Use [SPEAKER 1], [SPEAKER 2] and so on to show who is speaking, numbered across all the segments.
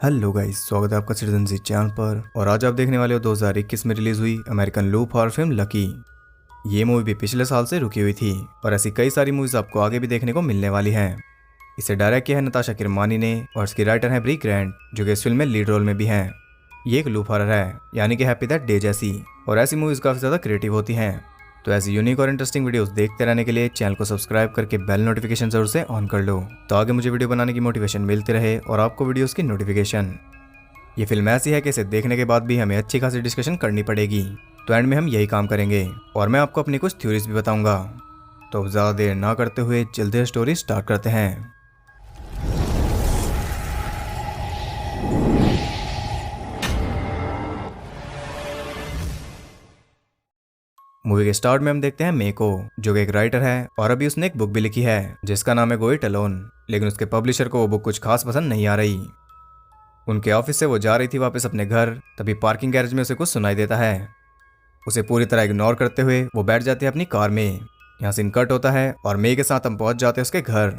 [SPEAKER 1] Hello guys, स्वागत है आपका सिटीजन जी चैनल पर। और आज आप देखने वाले हो 2021 में रिलीज हुई American loop horror film lucky. ये मूवी भी पिछले साल से रुकी हुई थी और ऐसी कई सारी मूवीज आपको आगे भी देखने को मिलने वाली हैं। इसे डायरेक्ट किया है नताशा किरमानी ने और इसकी राइटर है ब्री ग्रैंट, जो कि इस फिल्म में लीड रोल में भी हैं। ये एक लूप हॉरर है, यानी कि हैप्पी दैट डे जैसी, और ऐसी मूवीज काफी ज्यादा क्रिएटिव होती हैं। तो ऐसी यूनिक और इंटरेस्टिंग वीडियोस देखते रहने के लिए चैनल को सब्सक्राइब करके बेल नोटिफिकेशन जरूर से ऑन कर लो, तो आगे मुझे वीडियो बनाने की मोटिवेशन मिलती रहे और आपको वीडियोस की नोटिफिकेशन। ये फिल्म ऐसी है कि इसे देखने के बाद भी हमें अच्छी खासी डिस्कशन करनी पड़ेगी, तो एंड में हम यही काम करेंगे और मैं आपको अपनी कुछ थ्योरीज भी बताऊंगा। तो ज़्यादा देर ना करते हुए जल्दी स्टोरी स्टार्ट करते हैं। मूवी के स्टार्ट में हम देखते हैं मे को, जो कि एक राइटर है और अभी उसने एक बुक भी लिखी है जिसका नाम है गो इट अलोन। लेकिन उसके पब्लिशर को वो बुक कुछ खास पसंद नहीं आ रही। उनके ऑफिस से वो जा रही थी वापस अपने घर, तभी पार्किंग गैरेज में उसे कुछ सुनाई देता है। उसे पूरी तरह इग्नोर करते हुए वो बैठ जाती है अपनी कार में। यहाँ सीन कट होता है और मे के साथ हम पहुंच जाते हैं उसके घर।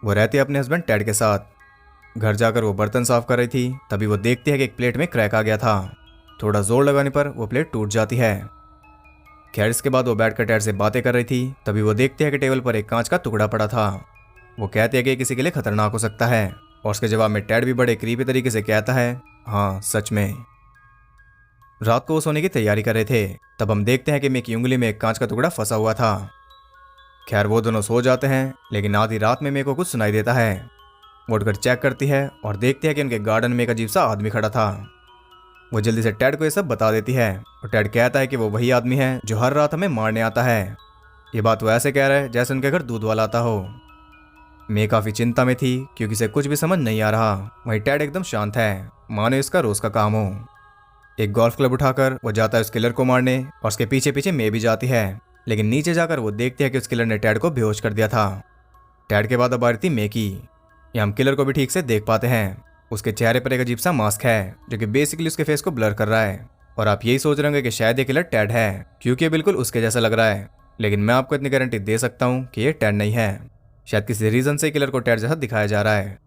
[SPEAKER 1] वो रहती है अपने हस्बैंड टेड के साथ। घर जाकर वो बर्तन साफ कर रही थी, तभी वो देखती है कि एक प्लेट में क्रैक आ गया था। थोड़ा जोर लगाने पर वो प्लेट टूट जाती है। खैर, इसके बाद वो बैठकर टेड से बातें कर रही थी, तभी वो देखती है कि टेबल पर एक कांच का टुकड़ा पड़ा था। वो कहती है कि किसी के लिए खतरनाक हो सकता है, और उसके जवाब में टेड भी बड़े क्रीपी तरीके से कहता है, हाँ सच में। रात को वो सोने की तैयारी कर रहे थे, तब हम देखते हैं कि मे की उंगली में एक कांच का टुकड़ा फंसा हुआ था। खैर, वो दोनों सो जाते हैं, लेकिन आधी रात में मे को कुछ सुनाई देता है। वो उठकर चेक करती है और देखती है कि उनके गार्डन में एक अजीब सा आदमी खड़ा था। वो जल्दी से टेड को ये सब बता देती है और टेड कहता है कि वो वही आदमी है जो हर रात हमें मारने आता है। ये बात वो ऐसे कह रहा है जैसे उनके घर दूध वाला आता हो। मे काफी चिंता में थी क्योंकि इसे कुछ भी समझ नहीं आ रहा। वहीं टेड एकदम शांत है, मानो इसका रोज का काम हो। एक गोल्फ क्लब उठाकर वो जाता है उस किलर को मारने और उसके पीछे पीछे मे भी जाती है। लेकिन नीचे जाकर वो देखती है कि उस किलर ने टेड को बेहोश कर दिया था। टेड के बाद अब आ रही थी मे की। ये हम किलर को भी ठीक से देख पाते हैं। उसके चेहरे पर एक अजीब सा मास्क है जो कि बेसिकली उसके फेस को ब्लर कर रहा है। और आप यही सोच रहे होंगे कि शायद ये किलर टेड है, क्योंकि ये बिल्कुल उसके जैसा लग रहा है। लेकिन मैं आपको इतनी गारंटी दे सकता हूँ कि ये टेड नहीं है। शायद किसी रीजन से किलर को टेड जैसा दिखाया जा रहा है।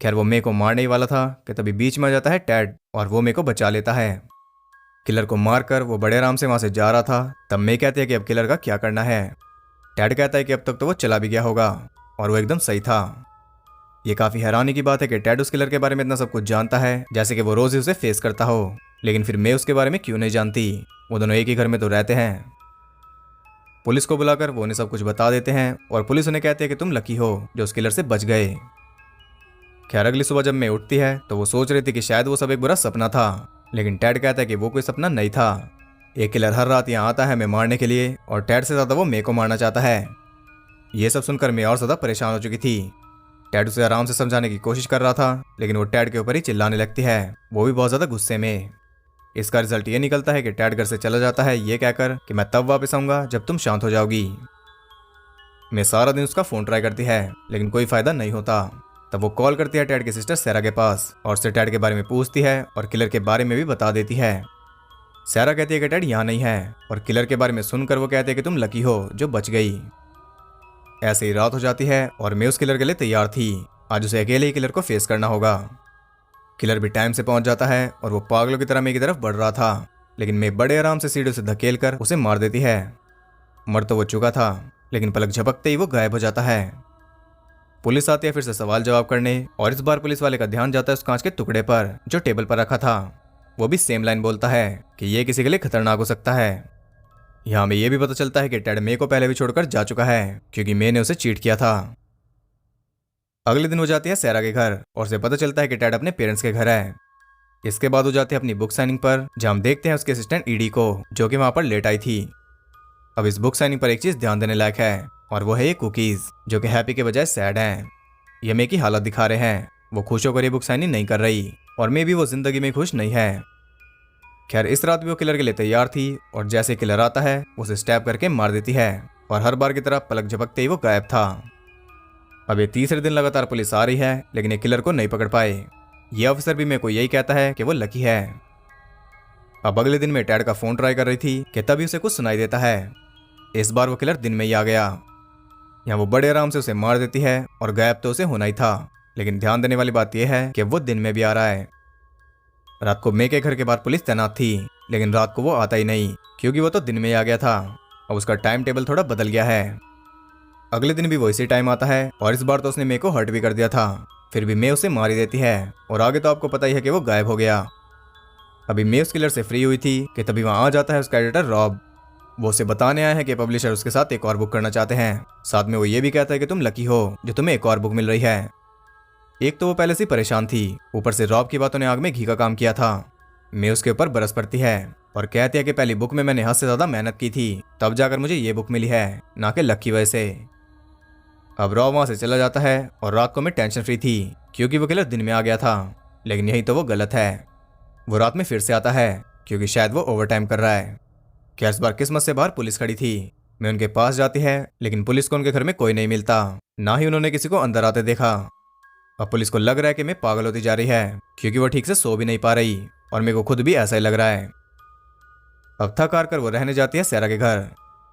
[SPEAKER 1] खैर, वो मे को मारने ही वाला था कि तभी बीच में आ जाता है टेड और वो मे को बचा लेता है। किलर को मारकर वो बड़े आराम से वहां से जा रहा था, तब मे कहती है कि अब किलर का क्या करना है। टेड कहता है कि अब तक तो वो चला भी गया होगा और वो एकदम सही था। ये काफी हैरानी की बात है कि टेड उस किलर के बारे में इतना सब कुछ जानता है, जैसे कि वो रोज ही उसे फेस करता हो। लेकिन फिर मे उसके बारे में क्यों नहीं जानती? वो दोनों एक ही घर में तो रहते हैं। पुलिस को बुलाकर वो उन्हें सब कुछ बता देते हैं और पुलिस उन्हें कहती है कि तुम लकी हो जो उस किलर से बच गए। खैर, अगली सुबह जब मे उठती है तो वो सोच रही थी कि शायद वो सब एक बुरा सपना था, लेकिन टेड कहता है कि वो कोई सपना नहीं था। एक किलर हर रात यहाँ आता है हमें मारने के लिए और टेड से ज्यादा वो मे को मारना चाहता है। ये सब सुनकर मे और ज्यादा परेशान हो चुकी थी। टेड उसे आराम से समझाने की कोशिश कर रहा था, लेकिन वो टेड के ऊपर ही चिल्लाने लगती है, वो भी बहुत ज्यादा गुस्से में। इसका रिजल्ट ये निकलता है कि टेड घर से चला जाता है ये कहकर कि मैं तब वापस आऊंगा जब तुम शांत हो जाओगी। मैं सारा दिन उसका फोन ट्राई करती है, लेकिन कोई फायदा नहीं होता। तब वो कॉल करती है टेड की सिस्टर सैरा के पास और उससे टेड के बारे में पूछती है और किलर के बारे में भी बता देती है। सैरा कहती है कि टेड यहाँ नहीं है, और किलर के बारे में सुनकर वो कहते हैं कि तुम लकी हो जो बच गई। ऐसे ही रात हो जाती है और मैं उस किलर के लिए तैयार थी। आज उसे अकेले ही किलर को फेस करना होगा। किलर भी टाइम से पहुंच जाता है और वो पागलों की तरह मे की तरफ बढ़ रहा था, लेकिन मैं बड़े आराम से सीढ़ी से धकेल कर उसे मार देती है। मर तो वो चुका था, लेकिन पलक झपकते ही वो गायब हो जाता है। पुलिस आती है फिर से सवाल जवाब करने, और इस बार पुलिस वाले का ध्यान जाता है उस कांच के टुकड़े पर जो टेबल पर रखा था। वो भी सेम लाइन बोलता है कि ये किसी के लिए खतरनाक हो सकता है। यहाँ हमें यह भी पता चलता है कि टेड मे को पहले भी छोड़कर जा चुका है, क्योंकि मे ने उसे चीट किया था। अगले दिन हो जाती है सैरा के घर और उसे पता चलता है कि टेड अपने पेरेंट्स के घर है। इसके बाद हो जाती है अपनी बुक साइनिंग पर, जहां हम देखते हैं उसके असिस्टेंट ईडी को, जो कि वहां पर लेट आई थी। अब इस बुक साइनिंग पर एक चीज ध्यान देने लायक है, और वो है ये कुकीज, जो कि हैप्पी के बजाय सैड हैं। ये मे की हालत दिखा रहे हैं। वो खुश होकर ये बुक साइनिंग नहीं कर रही, और मे भी वो जिंदगी में खुश नहीं है। खैर, इस रात भी वो किलर के लिए तैयार थी, और जैसे किलर आता है उसे स्टैब करके मार देती है, और हर बार की तरह पलक झपकते ही वो गायब था। अब ये तीसरे दिन लगातार पुलिस आ रही है, लेकिन ये किलर को नहीं पकड़ पाए। ये ऑफिसर भी मेरे को यही कहता है कि वो लकी है। अब अगले दिन में टेड का फोन ट्राई कर रही थी कि तभी उसे कुछ सुनाई देता है। इस बार वो किलर दिन में ही आ गया। यहाँ वो बड़े आराम से उसे मार देती है और गायब तो उसे होना ही था, लेकिन ध्यान देने वाली बात यह है कि वो दिन में भी आ रहा है। रात को मे के घर के बाहर पुलिस तैनात थी, लेकिन रात को वो आता ही नहीं क्योंकि वो तो दिन में ही आ गया था और उसका टाइम टेबल थोड़ा बदल गया है। अगले दिन भी वो इसी टाइम आता है और इस बार तो उसने मे को हर्ट भी कर दिया था, फिर भी मे उसे मार ही देती है और आगे तो आपको पता ही है कि वो गायब हो गया। अभी मे उस किलर से फ्री हुई थी कि तभी वहां आ जाता है उसका एडिटर रॉब। वो उसे बताने आया है कि पब्लिशर उसके साथ एक और बुक करना चाहते हैं। साथ में वो ये भी कहता है कि तुम लकी हो जो तुम्हें एक और बुक मिल रही है। एक तो वो पहले से परेशान थी, ऊपर से रॉब की बातों ने आग में घी का काम किया था। मे उसके ऊपर बरस पड़ती है और कहती है कि पहली बुक में मैंने हद से ज्यादा मेहनत की थी, तब जाकर मुझे ये बुक मिली है, ना कि लक की वजह से। अब रॉब वहां से चला जाता है और रात को मैं टेंशन फ्री थी क्योंकि वो किलर दिन में आ गया था, लेकिन यही तो वो गलत है। वो रात में फिर से आता है क्योंकि शायद वो ओवर टाइम कर रहा है। क्या इस बार किस्मत से बाहर पुलिस खड़ी थी। मैं उनके पास जाती है, लेकिन पुलिस को उनके घर में कोई नहीं मिलता, ना ही उन्होंने किसी को अंदर आते देखा। अब पुलिस को लग रहा है कि मैं पागल होती जा रही है क्योंकि वो ठीक से सो भी नहीं पा रही और मेरे को खुद भी ऐसा ही लग रहा है। अब थक हार कर वो रहने जाती है सैरा के घर।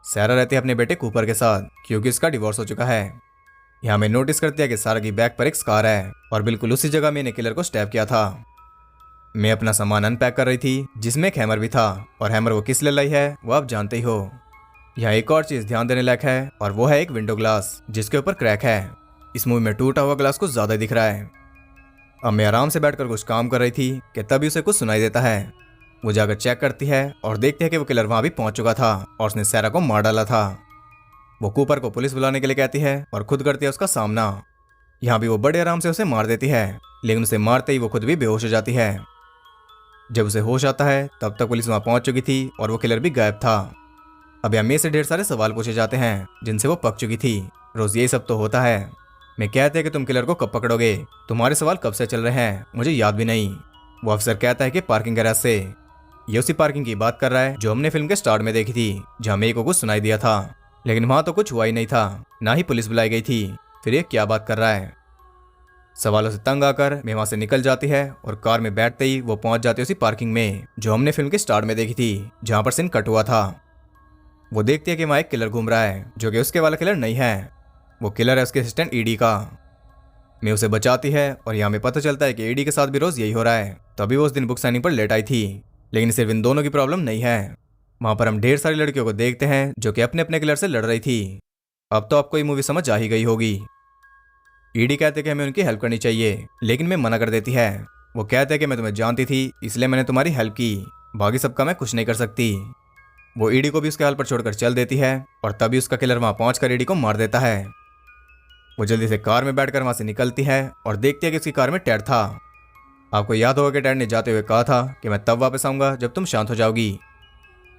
[SPEAKER 1] सैरा रहती है अपने बेटे कूपर के साथ क्योंकि इसका डिवोर्स हो चुका है। यहाँ मैं नोटिस करती है कि सारा की बैक पर एक स्कार है और बिल्कुल उसी जगह मैंने किलर को स्टैब किया था। मैं अपना सामान अनपैक कर रही थी जिसमें एक हैमर भी था, और हैमर वो किस लिए लाई है वो आप जानते ही हो। यहाँ एक और चीज ध्यान देने लायक है और वो है एक विंडो ग्लास जिसके ऊपर क्रैक है। इस मूवी में टूटा हुआ ग्लास कुछ ज्यादा दिख रहा है। अब मैं आराम से बैठकर कुछ काम कर रही थी कि तभी उसे कुछ सुनाई देता है। वो जाकर चेक करती है और देखती है कि वो किलर वहां भी पहुंच चुका था और उसने सैरा को मार डाला था। वो कूपर को पुलिस बुलाने के लिए कहती है और खुद करती है उसका सामना। यहाँ भी वो बड़े आराम से उसे मार देती है, लेकिन उसे मारते ही वो खुद भी बेहोश हो जाती है। जब उसे होश आता है तब तक पुलिस वहां पहुंच चुकी थी और वो किलर भी गायब था। अब यहाँ से ढेर सारे सवाल पूछे जाते हैं जिनसे वो पक चुकी थी। रोज यही सब तो होता है। मैं कहते हैं कि तुम किलर को कब पकड़ोगे, तुम्हारे सवाल कब से चल रहे हैं, मुझे याद भी नहीं। वो अफसर कहता है कि पार्किंग गैराज से। ये उसी पार्किंग की बात कर रहा है जो हमने फिल्म के स्टार्ट में देखी थी, जहाँ मेरे को कुछ सुनाई दिया था, लेकिन वहां तो कुछ हुआ ही नहीं था, ना ही पुलिस बुलाई गई थी। फिर ये क्या बात कर रहा है। सवालों से तंग आकर मैं वहां से निकल जाती है और कार में बैठते ही वो पहुंच जाती है उसी पार्किंग में जो हमने फिल्म के स्टार्ट में देखी थी, जहां पर सीन कट हुआ था। वो देखती है कि वहां एक किलर घूम रहा है जो कि उसके वाला किलर नहीं है। वो किलर है उसके असिस्टेंट ईडी का। मैं उसे बचाती है और यहाँ में पता चलता है कि ईडी के साथ भी रोज यही हो रहा है। तभी वो उस दिन बुक साइनिंग पर लेट आई थी, लेकिन सिर्फ इन दोनों की प्रॉब्लम नहीं है। वहां पर हम ढेर सारी लड़कियों को देखते हैं जो कि अपने अपने किलर से लड़ रही थी। अब तो आपको ये मूवी समझ आ ही गई होगी। ईडी कहते कि हमें उनकी हेल्प करनी चाहिए, लेकिन मैं मना कर देती है। वो कहते हैं कि मैं तुम्हें जानती थी इसलिए मैंने तुम्हारी हेल्प की, बाकी सबका मैं कुछ नहीं कर सकती। वो ईडी को भी उसके हाल पर छोड़कर चल देती है और तभी उसका किलर वहां पहुंचकर ईडी को मार देता है। वो जल्दी से कार में बैठकर वहां से निकलती है और देखती है कि उसकी कार में टैड था। आपको याद होगा कि टैड ने जाते हुए कहा था कि मैं तब वापस आऊंगा जब तुम शांत हो जाओगी।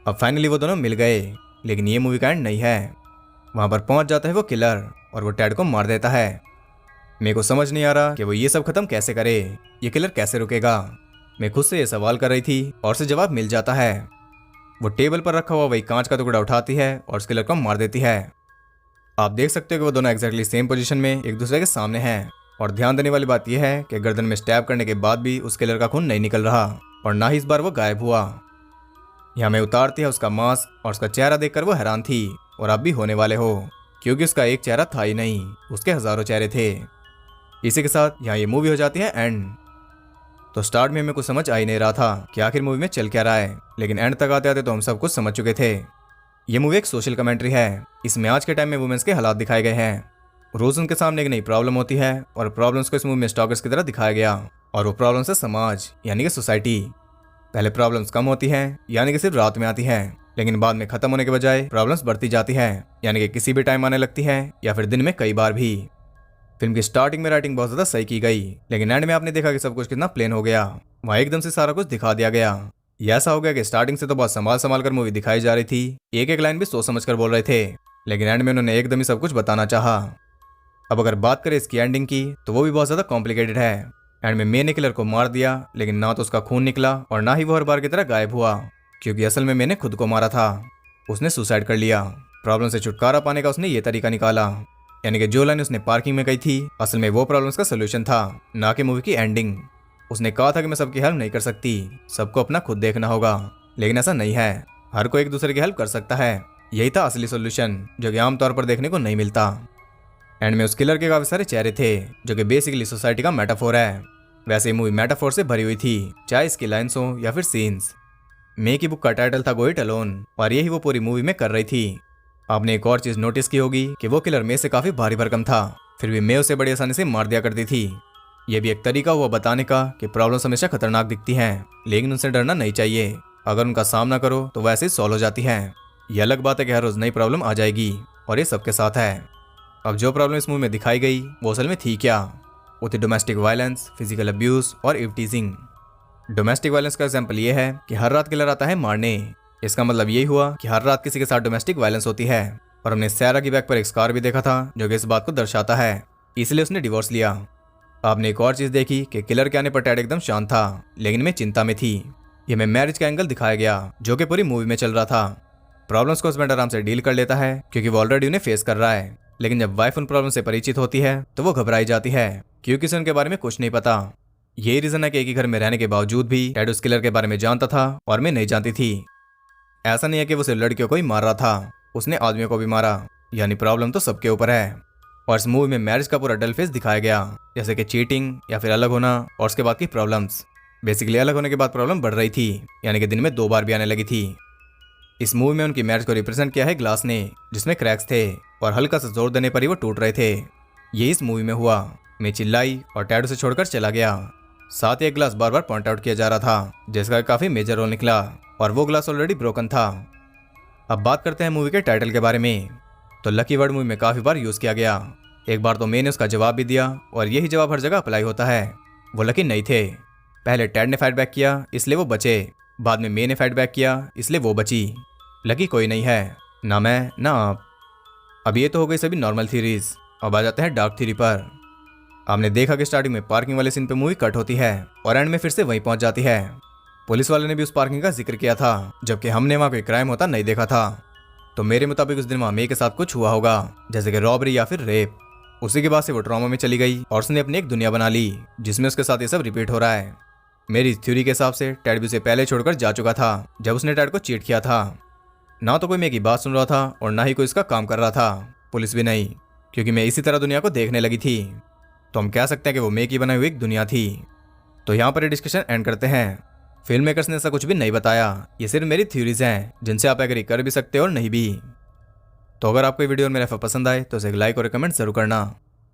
[SPEAKER 1] अब फाइनली वो दोनों मिल गए, लेकिन ये मूवी का एंड नहीं है। वहां पर पहुंच जाता है वो किलर और वो टैड को मार देता है। मेरे को समझ नहीं आ रहा कि वो ये सब खत्म कैसे करे, ये किलर कैसे रुकेगा। मैं खुद से ये सवाल कर रही थी और उसे जवाब मिल जाता है। वो टेबल पर रखा हुआ वही कांच का टुकड़ा उठाती है और उस किलर को मार देती है। आप देख सकते हो कि वो दोनों एग्जैक्टली सेम पोजीशन में एक दूसरे के सामने हैं। और ध्यान देने वाली बात यह है कि गर्दन में स्टैब करने के बाद भी उस किलर का खून नहीं निकल रहा और ना ही इस बार वो गायब हुआ। यहाँ में उतारती है उसका मास्क और उसका चेहरा देखकर वो हैरान थी, और आप भी होने वाले हो, क्योंकि उसका एक चेहरा था ही नहीं, उसके हजारों चेहरे थे। इसी के साथ यहाँ ये मूवी हो जाती है एंड। तो स्टार्ट में हमें कुछ समझ आ ही नहीं रहा था कि आखिर मूवी में चल क्या रहा है, लेकिन एंड तक आते आते तो हम सब कुछ समझ चुके थे। ये मूवी एक सोशल कमेंट्री है। इसमें आज के टाइम में वुमेन्स के हालात दिखाए गए हैं। रोज उनके सामने एक नई प्रॉब्लम होती है और प्रॉब्लम्स को इस मूवी में स्टॉकर्स की तरह दिखाया गया, और वो प्रॉब्लम्स है समाज यानी कि सोसाइटी। पहले प्रॉब्लम्स कम होती हैं यानी कि सिर्फ रात में आती हैं, लेकिन बाद में खत्म होने के बजाय प्रॉब्लम्स बढ़ती जाती हैं यानी कि किसी भी टाइम आने लगती हैं या फिर दिन में कई बार भी। फिल्म की स्टार्टिंग में राइटिंग बहुत ज्यादा सही की गई, लेकिन एंड में आपने देखा कि सब कुछ कितना प्लेन हो गया। वहां एकदम से सारा कुछ दिखा दिया गया। ये ऐसा हो गया कि स्टार्टिंग से तो बहुत संभाल संभाल कर मूवी दिखाई जा रही थी, एक एक लाइन भी सोच समझ कर बोल रहे थे, लेकिन एंड में उन्होंने एकदम ही सब कुछ बताना चाहा। अब अगर बात करें इसकी एंडिंग की तो वो भी बहुत ज्यादा कॉम्प्लिकेटेड है। एंड में मैंने किलर को मार दिया, लेकिन ना तो उसका खून निकला और ना ही वो हर बार की तरह गायब हुआ, क्योंकि असल में मैंने खुद को मारा था। उसने सुसाइड कर लिया। प्रॉब्लम से छुटकारा पाने का उसने ये तरीका निकाला, यानी कि जो लाइन उसने पार्किंग में कही थी असल में वो प्रॉब्लम्स का सोल्यूशन था, ना कि मूवी की एंडिंग। उसने कहा था कि मैं सबकी हेल्प नहीं कर सकती, सबको अपना खुद देखना होगा, लेकिन ऐसा नहीं है, हर कोई एक दूसरे की हेल्प कर सकता है। यही था असली सोल्यूशन जो कि आमतौर पर देखने को नहीं मिलता। एंड में उस किलर के काफी सारे चेहरे थे जो कि बेसिकली सोसाइटी का मेटाफोर है। वैसे मूवी मेटाफोर से भरी हुई थी, चाहे इसकी लाइन्स हो या फिर सीन्स। मे की बुक का टाइटल था गो इट अलोन और यही वो पूरी मूवी में कर रही थी। आपने एक और चीज नोटिस की होगी कि वो किलर मे से काफी भारी भरकम था, फिर भी मे उसे बड़ी आसानी से मार दिया करती थी। ये भी एक तरीका हुआ बताने का कि प्रॉब्लम्स हमेशा खतरनाक दिखती हैं, लेकिन उनसे डरना नहीं चाहिए। अगर उनका सामना करो तो वैसे ही सॉल्व हो जाती है। ये अलग बात है कि हर रोज नई प्रॉब्लम आ जाएगी और ये सबके साथ है। अब जो प्रॉब्लम इस मूवी में दिखाई गई वो असल में थी क्या? वो थी डोमेस्टिक वायलेंस, फिजिकल अब्यूज और इव टीजिंग। डोमेस्टिक वायलेंस का एग्जाम्पल ये है कि हर रात किलर आता है मारने। इसका मतलब यही हुआ कि हर रात किसी के साथ डोमेस्टिक वायलेंस होती है। और हमने सैरा की बैक पर एक स्कार भी देखा था जो कि इस बात को दर्शाता है, इसलिए उसने डिवोर्स लिया। आपने एक और चीज देखी कि किलर के आने पर टैड एकदम शांत था, लेकिन मैं चिंता में थी। ये में मैरिज का एंगल दिखाया गया जो कि पूरी मूवी में चल रहा था। प्रॉब्लम्स को हस्बैंड आराम से डील कर लेता है क्योंकि वो ऑलरेडी उन्हें फेस कर रहा है, लेकिन जब वाइफ उन प्रॉब्लम से परिचित होती है तो वो घबराई जाती है क्योंकि उसे उनके बारे में कुछ नहीं पता। यही रीजन है कि एक ही घर में रहने के बावजूद भी टैड उस किलर के बारे में जानता था और मैं नहीं जानती थी। ऐसा नहीं है कि वो सिर्फ लड़कियों को ही मार रहा था, उसने आदमियों को भी मारा, यानी प्रॉब्लम तो सबके ऊपर है। और इस मूवी में मैरिज का पूरा डल फेस दिखाया गया, जैसे कि चीटिंग या फिर अलग होना और उसके बाद की प्रॉब्लम्स। बेसिकली अलग होने के बाद प्रॉब्लम बढ़ रही थी, यानी कि दिन में 2 बार भी आने लगी थी। इस मूवी में उनकी मैरिज को रिप्रेजेंट किया है ग्लास ने, जिसमें क्रैक्स थे और हल्का सा जोर देने पर ही वो टूट रहे थे। ये इस मूवी में हुआ। मैं चिल्लाई और टैड उसे छोड़कर चला गया। साथ ही एक ग्लास बार बार पॉइंट आउट किया जा रहा था, जिसका काफी मेजर रोल निकला और वो ग्लास ऑलरेडी ब्रोकन था। अब बात करते हैं मूवी के टाइटल के बारे में। तो लकी वर्ड मूवी में काफी बार यूज किया गया। एक बार तो मैंने उसका जवाब भी दिया और यही जवाब हर जगह अप्लाई होता है। वो लकी नहीं थे। पहले टैड ने फाइट बैक किया इसलिए वो बचे, बाद में मैं ने फाइट बैक किया इसलिए वो बची। लकी कोई नहीं है, ना मैं ना आप। अब ये तो हो गई सभी नॉर्मल थ्योरीज। अब आ जाते हैं डार्क थ्योरी पर। आपने देखा कि स्टार्टिंग में पार्किंग वाले सीन पे मूवी कट होती है और एंड में फिर से वहीं पहुंच जाती है। पुलिस वाले ने भी उस पार्किंग का जिक्र किया था, जबकि हमने वहां कोई क्राइम होता नहीं देखा था। तो मेरे मुताबिक उस दिन वहां मे के साथ कुछ हुआ होगा, जैसे कि रॉबरी या फिर रेप। उसी के बाद से वो ट्रॉमा में चली गई और उसने अपनी एक दुनिया बना ली जिसमें उसके साथ ये सब रिपीट हो रहा है। मेरी थ्योरी के हिसाब से टैड भी उसे पहले छोड़कर जा चुका था जब उसने टैड को चीट किया था। ना तो कोई मे की बात सुन रहा था और ना ही कोई इसका काम कर रहा था, पुलिस भी नहीं, क्योंकि मैं इसी तरह दुनिया को देखने लगी थी। तो हम कह सकते हैं कि वो मे की बनाई हुई एक दुनिया थी। तो यहाँ पर ये डिस्कशन एंड करते हैं। फिल्म मेकर्स ने ऐसा कुछ भी नहीं बताया, ये सिर्फ मेरी थ्योरीज हैं जिनसे आप एग्री कर भी सकते हो और नहीं भी। तो अगर आपको ये वीडियो और मेरा पसंद आए तो इसे लाइक और कमेंट जरूर करना,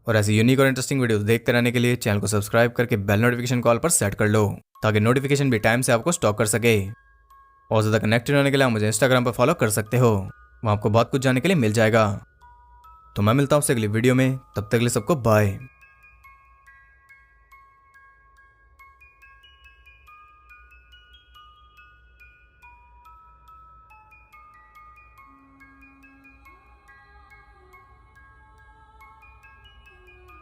[SPEAKER 1] और ऐसी यूनिक और इंटरेस्टिंग वीडियोस देखते रहने के लिए चैनल को सब्सक्राइब करके बेल नोटिफिकेशन कॉल पर सेट कर लो, ताकि नोटिफिकेशन भी टाइम से आपको स्टॉक कर सके। और ज़्यादा कनेक्टेड रहने के लिए आप मुझे इंस्टाग्राम पर फॉलो कर सकते हो, वहाँ आपको बहुत कुछ जानने के लिए मिल जाएगा। तो मैं मिलता हूँ आपसे अगली वीडियो में, तब तक के लिए सबको बाय।